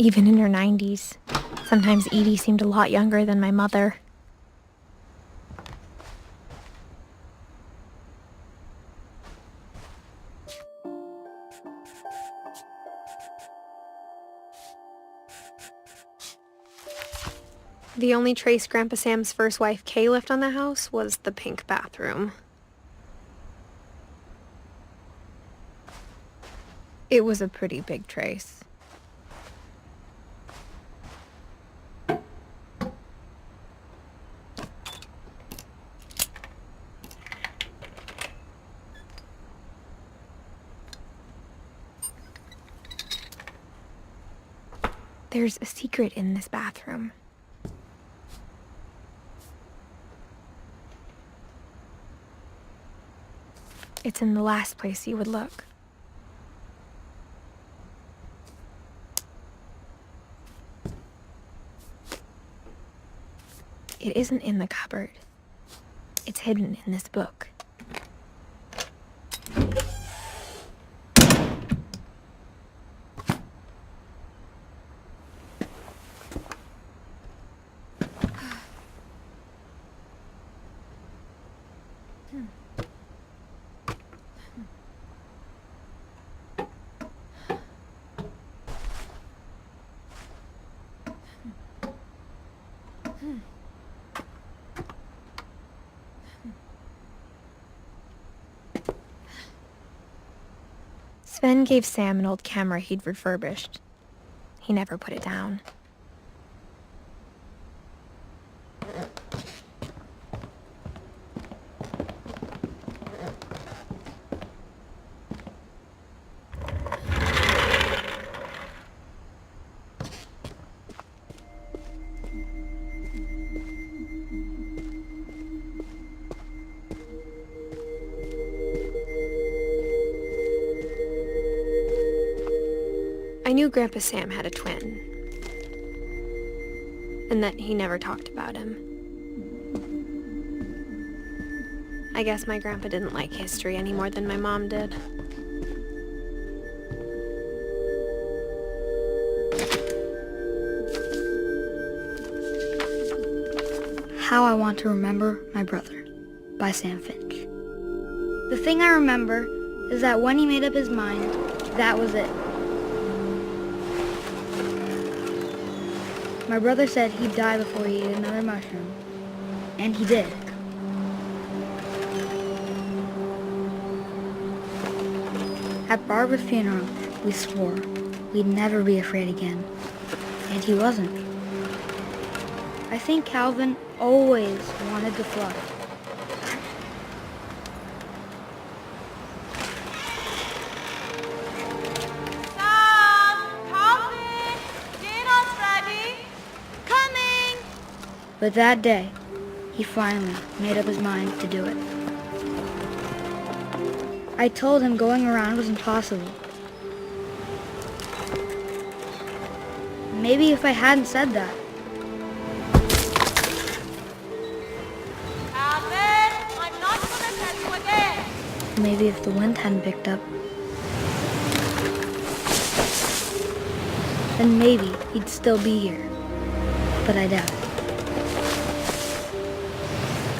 even in her 90s. Sometimes Edie seemed a lot younger than my mother. The only trace Grandpa Sam's first wife, Kay, left on the house was the pink bathroom. It was a pretty big trace. There's a secret in this bathroom. It's in the last place you would look. It isn't in the cupboard. It's hidden in this book. Sven gave Sam an old camera he'd refurbished. He never put it down. I knew Grandpa Sam had a twin, and that he never talked about him. I guess my grandpa didn't like history any more than my mom did. How I Want to Remember My Brother by Sam Finch. The thing I remember is that when he made up his mind, that was it. My brother said he'd die before he ate another mushroom, and he did. At Barbara's funeral, we swore we'd never be afraid again, and he wasn't. I think Calvin always wanted to fly. But that day, he finally made up his mind to do it. I told him going around was impossible. Maybe if I hadn't said that. Alvin, I'm not gonna tell you again. Maybe if the wind hadn't picked up. Then maybe he'd still be here. But I doubt it.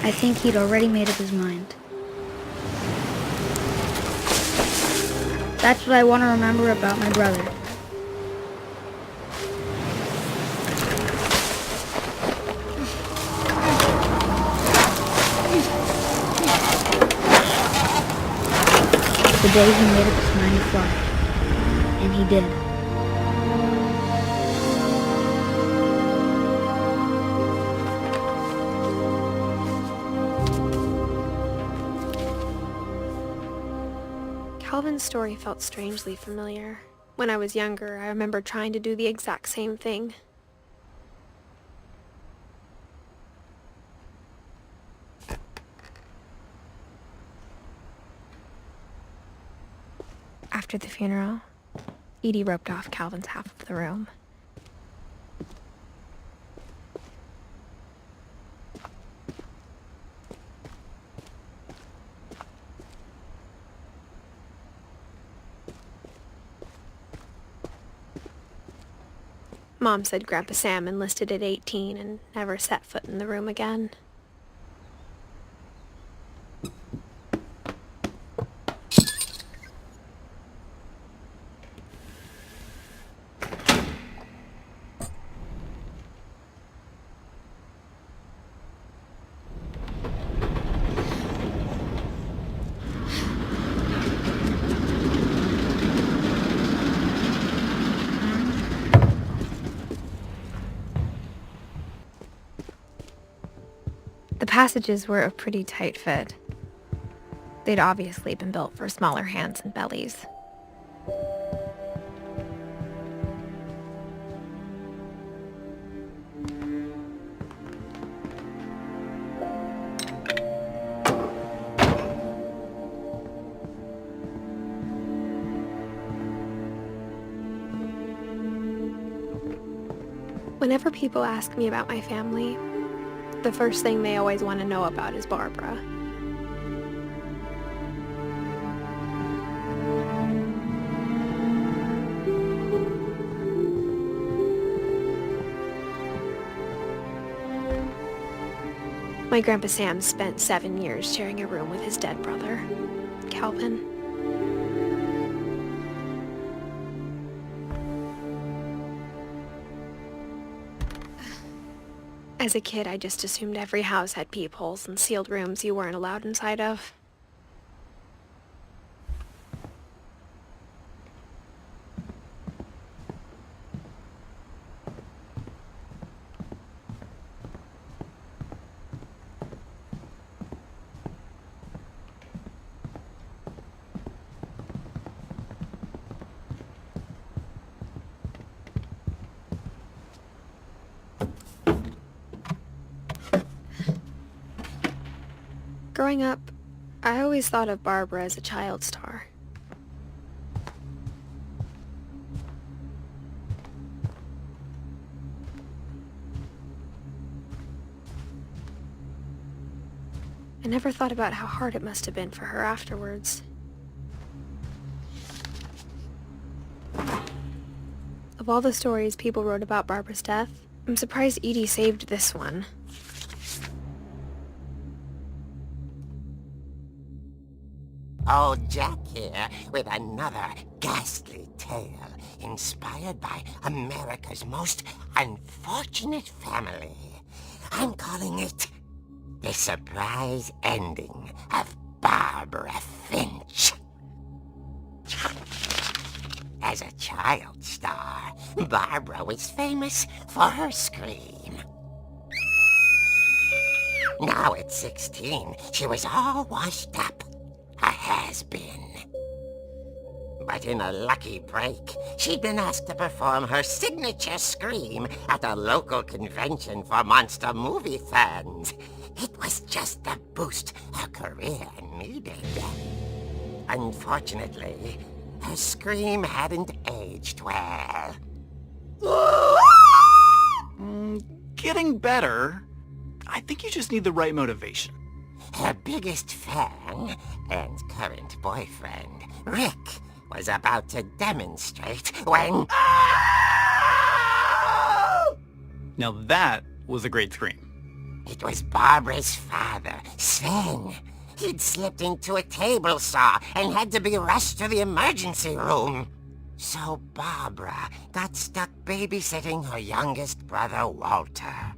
I think he'd already made up his mind. That's what I want to remember about my brother. The day he made up his mind to fly. And he did. Calvin's story felt strangely familiar. When I was younger, I remember trying to do the exact same thing. After the funeral, Edie roped off Calvin's half of the room. Mom said Grandpa Sam enlisted at 18 and never set foot in the room again. The passages were a pretty tight fit. They'd obviously been built for smaller hands and bellies. Whenever people ask me about my family, the first thing they always want to know about is Barbara. My Grandpa Sam spent 7 years sharing a room with his dead brother, Calvin. As a kid, I just assumed every house had peepholes and sealed rooms you weren't allowed inside of. Growing up, I always thought of Barbara as a child star. I never thought about how hard it must have been for her afterwards. Of all the stories people wrote about Barbara's death, I'm surprised Edie saved this one. Old Jack here with another ghastly tale inspired by America's most unfortunate family. I'm calling it The Surprise Ending of Barbara Finch. As a child star, Barbara was famous for her scream. Now at 16, she was all washed up. A has-been. But in a lucky break, she'd been asked to perform her signature scream at a local convention for monster movie fans. It was just the boost her career needed. Unfortunately, her scream hadn't aged well. Getting better. I think you just need the right motivation. Her biggest fan and current boyfriend, Rick, was about to demonstrate when... Now that was a great scream. It was Barbara's father, Sven. He'd slipped into a table saw and had to be rushed to the emergency room. So Barbara got stuck babysitting her youngest brother, Walter.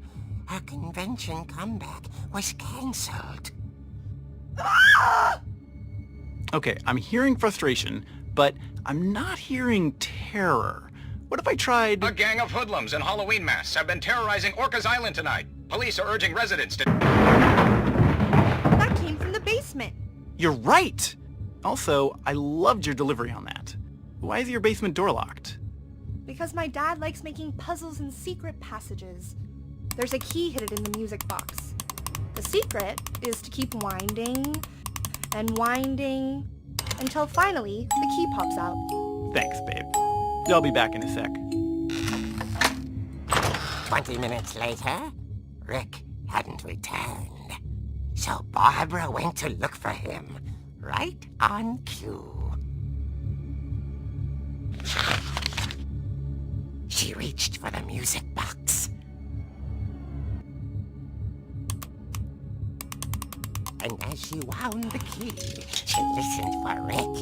Her convention comeback was cancelled. Okay, I'm hearing frustration, but I'm not hearing terror. What if I tried... A gang of hoodlums in Halloween masks have been terrorizing Orcas Island tonight. Police are urging residents to... That came from the basement. You're right! Also, I loved your delivery on that. Why is your basement door locked? Because my dad likes making puzzles and secret passages. There's a key hidden in the music box. The secret is to keep winding and winding until finally the key pops out. Thanks, babe. I'll be back in a sec. 20 minutes later, Rick hadn't returned. So Barbara went to look for him, right on cue. She She reached for the music box. And as she wound the key, she listened for Rick,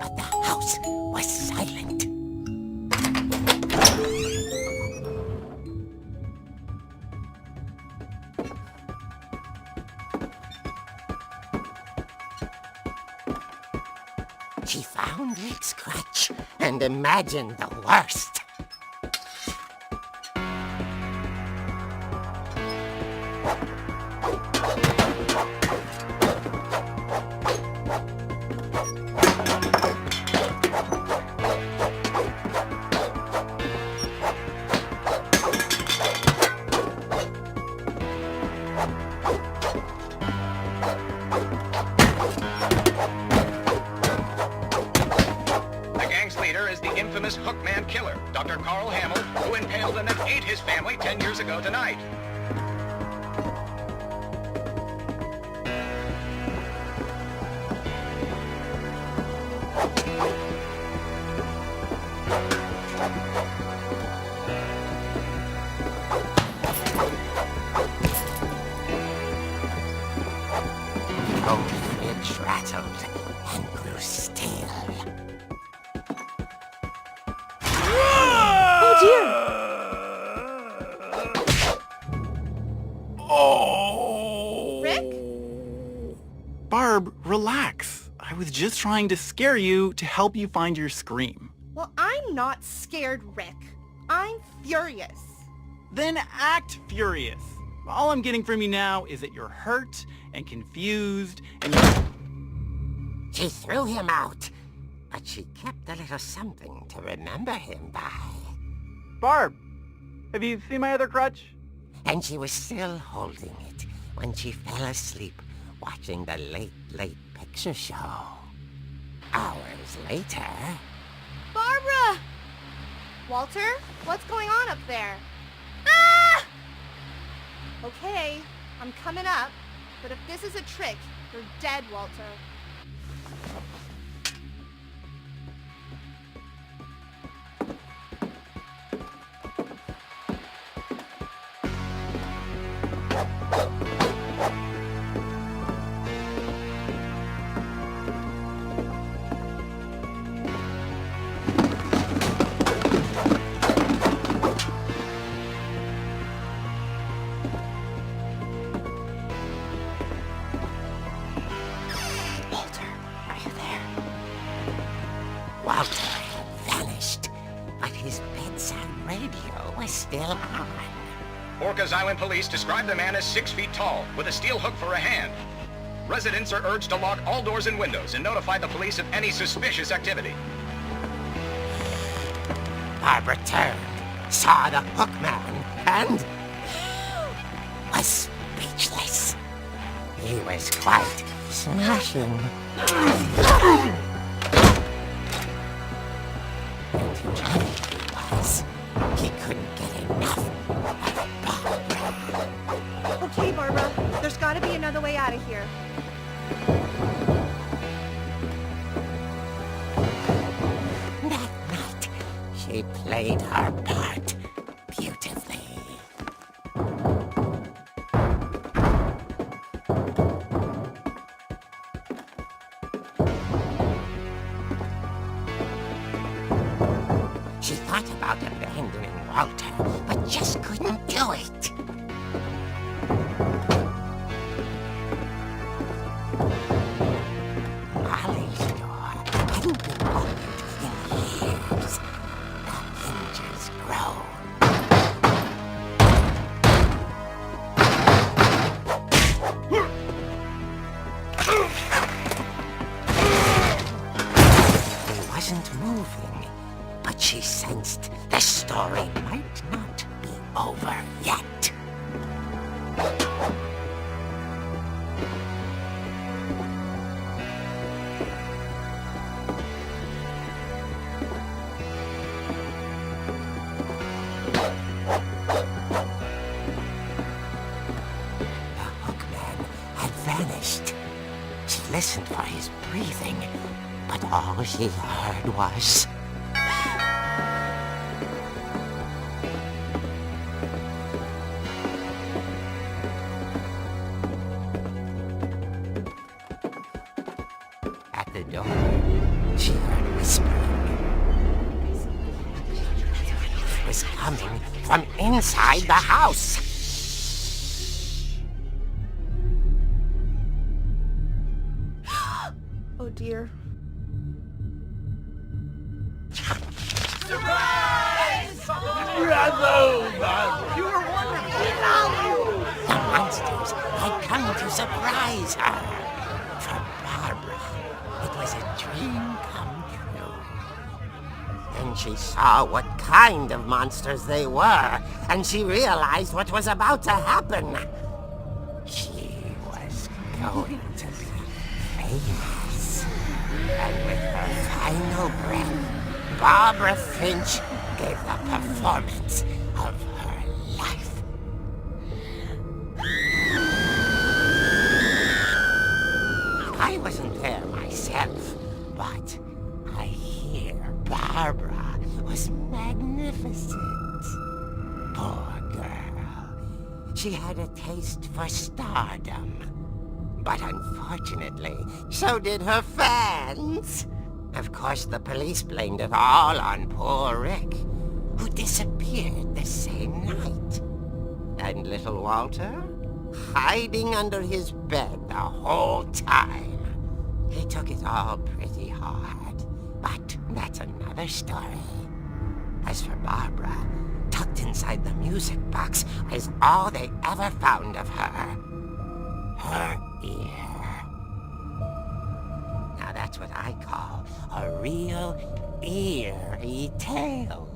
but the house was silent. She found Rick's crutch and imagined the worst. Hookman killer, Dr. Carl Hamill, who impaled and then ate his family 10 years ago tonight. Oh, it rattled and grew still. Oh! Rick? Barb, relax. I was just trying to scare you to help you find your scream. Well, I'm not scared, Rick. I'm furious. Then act furious. All I'm getting from you now is that you're hurt and confused and She threw him out, but she kept a little something to remember him by. Barb, have you seen my other crutch? And she was still holding it when she fell asleep watching the late picture show. Hours later... Barbara! Walter, what's going on up there? Ah! Okay, I'm coming up, but if this is a trick, you're dead, Walter. Walter had vanished, but his bedside radio was still on. Orcas Island police describe the man as 6 feet tall, with a steel hook for a hand. Residents are urged to lock all doors and windows and notify the police of any suspicious activity. Barbara turned, saw the hook man, and... was speechless. He was quite smashing. And he was. He couldn't get enough of Barbara. Okay, Barbara, there's gotta be another way out of here. That night, she played her part beautifully. She thought about abandoning Walter, but just couldn't do it. Molly's door hadn't been opened in years. The hinges groaned. He wasn't moving, but she sensed the story might not be over yet. The hookman had vanished. She listened for his breathing, but all she heard was... door, she heard whispering. It was coming from inside the house. Oh dear. The monsters had come to surprise her. For Barbara, it was a dream come true. Then she saw what kind of monsters they were, and she realized what was about to happen. She was going to be famous. And with her final breath, Barbara Finch gave the performance of her life. I wasn't there myself, but I hear Barbara was magnificent. Poor girl. She had a taste for stardom. But unfortunately, so did her fans. Of course, the police blamed it all on poor Rick, who disappeared the same night. And little Walter? Hiding under his bed the whole time. He took it all pretty hard, but that's another story. As for Barbara, tucked inside the music box is all they ever found of her. Her ear. Now that's what I call a real eerie tale.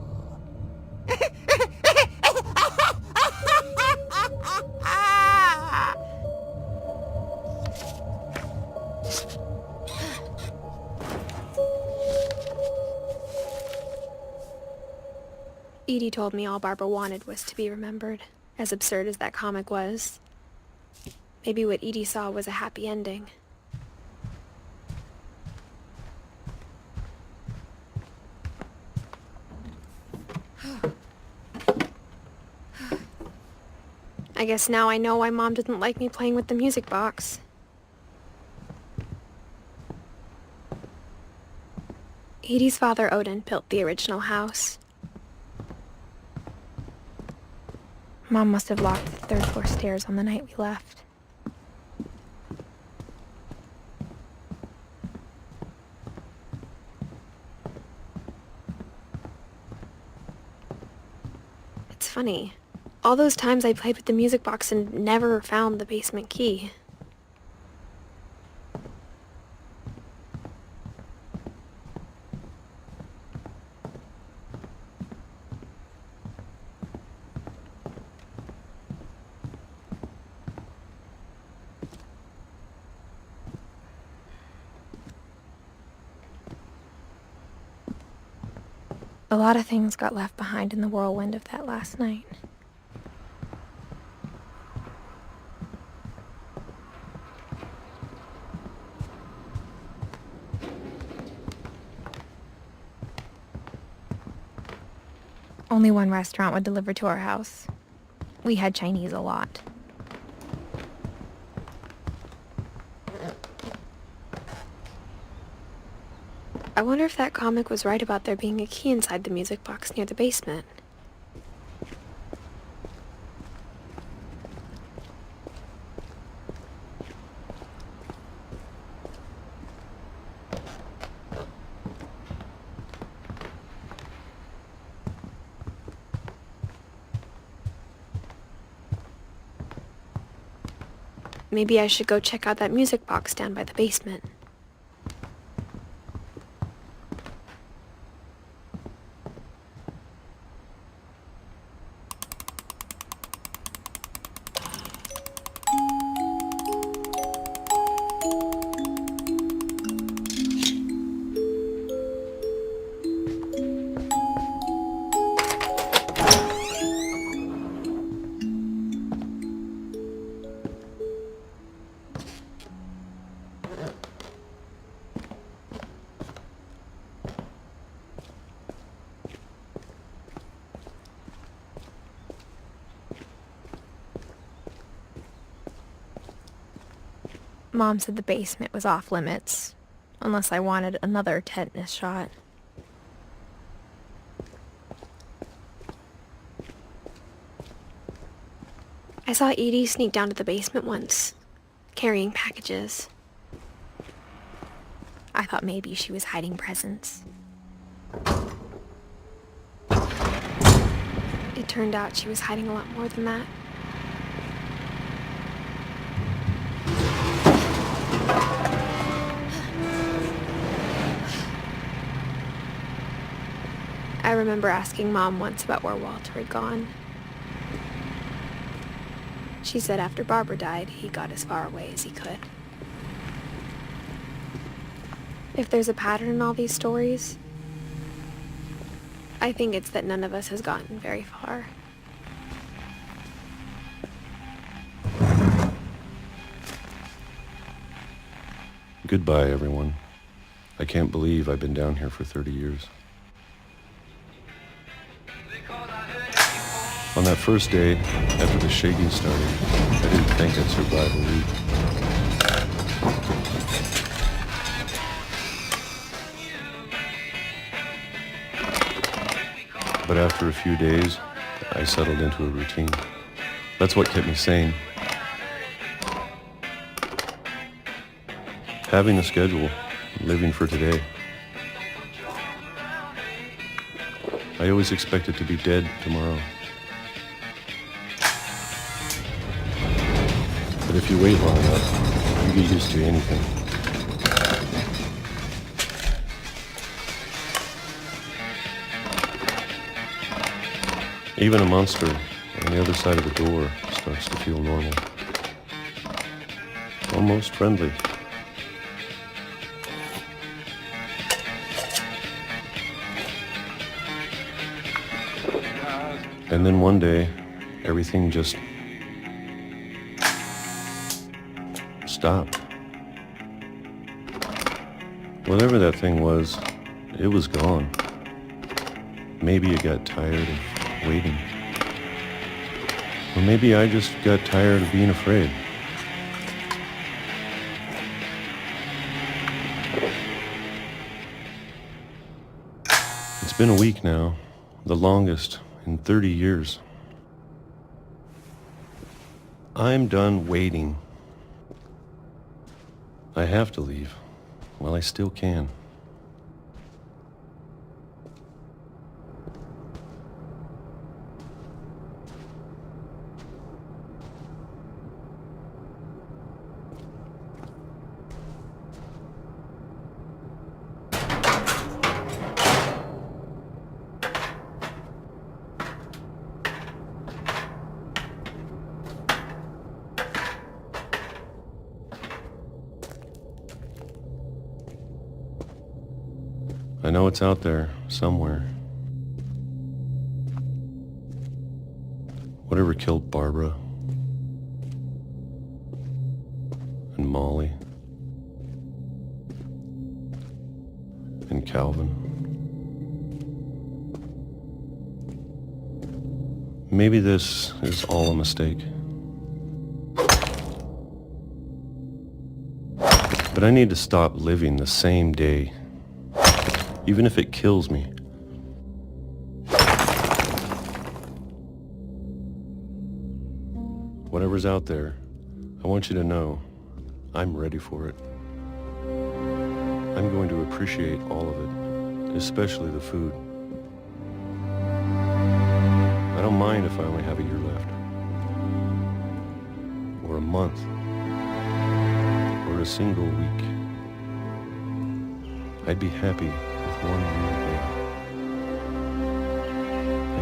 Edie told me all Barbara wanted was to be remembered, as absurd as that comic was. Maybe what Edie saw was a happy ending. I guess now I know why Mom didn't like me playing with the music box. Edie's father, Odin, built the original house. Mom must have locked the third floor stairs on the night we left. It's funny. All those times I played with the music box and never found the basement key. A lot of things got left behind in the whirlwind of that last night. Only one restaurant would deliver to our house. We had Chinese a lot. I wonder if that comic was right about there being a key inside the music box near the basement. Maybe I should go check out that music box down by the basement. Mom said the basement was off limits. Unless I wanted another tetanus shot. I saw Edie sneak down to the basement once, carrying packages. I thought maybe she was hiding presents. It turned out she was hiding a lot more than that. I remember asking Mom once about where Walter had gone. She said after Barbara died, he got as far away as he could. If there's a pattern in all these stories, I think it's that none of us has gotten very far. Goodbye, everyone. I can't believe I've been down here for 30 years. On that first day, after the shaking started, I didn't think I'd survive a week. But after a few days, I settled into a routine. That's what kept me sane. Having a schedule, living for today. I always expected to be dead tomorrow. But if you wait long enough, you get used to anything. Even a monster on the other side of the door starts to feel normal. Almost friendly. And then one day, everything just stopped. Whatever that thing was, it was gone. Maybe it got tired of waiting. Or maybe I just got tired of being afraid. It's been a week now, the longest in 30 years. I'm done waiting. I have to leave while I still can. I know it's out there, somewhere. Whatever killed Barbara and Molly and Calvin. Maybe this is all a mistake. But I need to stop living the same day. Even if it kills me. Whatever's out there, I want you to know I'm ready for it. I'm going to appreciate all of it, especially the food. I don't mind if I only have a year left, or a month, or a single week. I'd be happy with 1 year ago.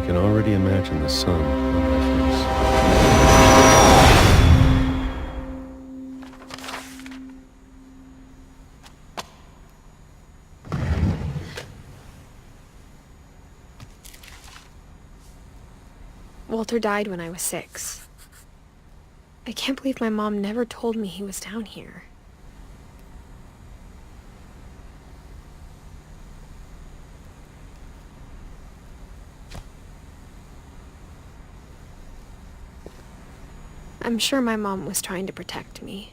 I can already imagine the sun on my face. Walter died when I was 6. I can't believe my mom never told me he was down here. I'm sure my mom was trying to protect me.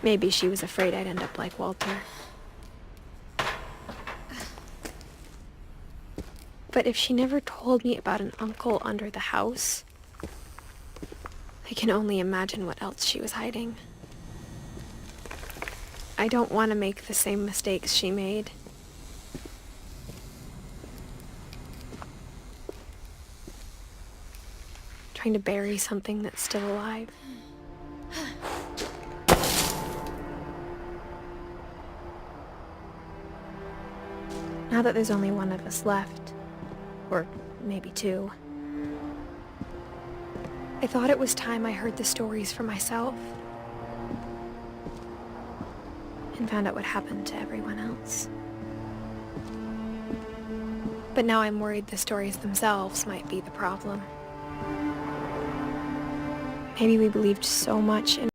Maybe she was afraid I'd end up like Walter. But if she never told me about an uncle under the house, I can only imagine what else she was hiding. I don't want to make the same mistakes she made. Trying to bury something that's still alive. Now that there's only one of us left, or maybe two, I thought it was time I heard the stories for myself and found out what happened to everyone else. But now I'm worried the stories themselves might be the problem. Maybe we believed so much in